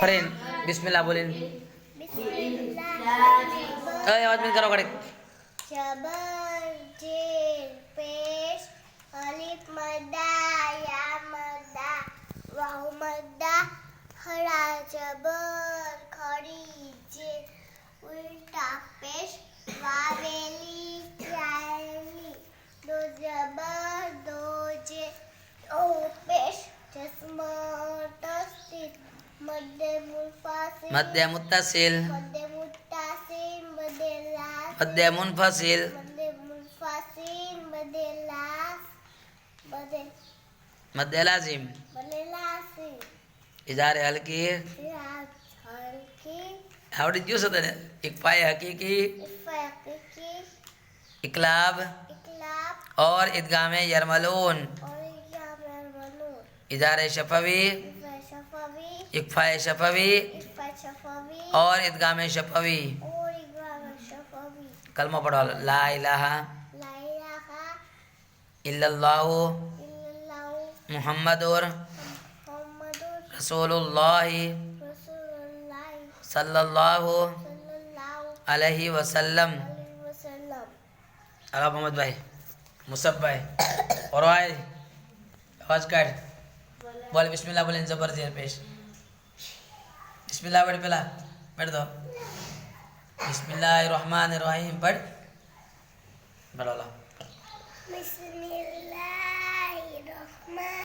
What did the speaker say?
फरीन बिस्मिल्लाह Boolean आवाज में करो कड़े जबर जेर पेश अलिफ मद्दा या मद्दा वाहु मद्दा खड़ा जबर खड़ी जेर उल्टा पेश वावेली चाली दो जबर दो जेर ओ पेश चश्मा तस्दीद मध्य मुनफसिल मध्य मुत्तसिल मध्य मुत्तसिल मध्य लास मध्य मुनफसिल मध्य मुनफसिल मध्य लास मध्य लाजिम मध्य लासी इजारे हल्की रात हल्की आवड़ी क्यों सतने एक पाए हकीकी इफ़ाक़ी इकलाब इकलाब और इदगाम यरमलून और यामरमनू इजारे शफवी शफवी इकफाए शफवी इफ़ा शफवी और इदगाम शफवी और इक़राम शफवी कलमा पढ़ो ला इलाहा ला इलाहा इल्लल्लाहु इल्लल्लाहु मुहम्मदुर मुहम्मदुर रसूलुल्लाह रसूलुल्लाह सल्लल्लाहु सल्लल्लाहु अलैहि वसल्लम। अलैहि वसल्लम। अला मोहम्मद भाई मुसब भाई और भाई आवाज काट बोल बिस्मिल्लाह बोले जबर जेर पेश बिस्मिल्लाह पढ़ पहला पढ़ दो बिस्मिल्लाहिर्रहमानिर्रहीम पढ़ बोलो बिस्मिल्लाह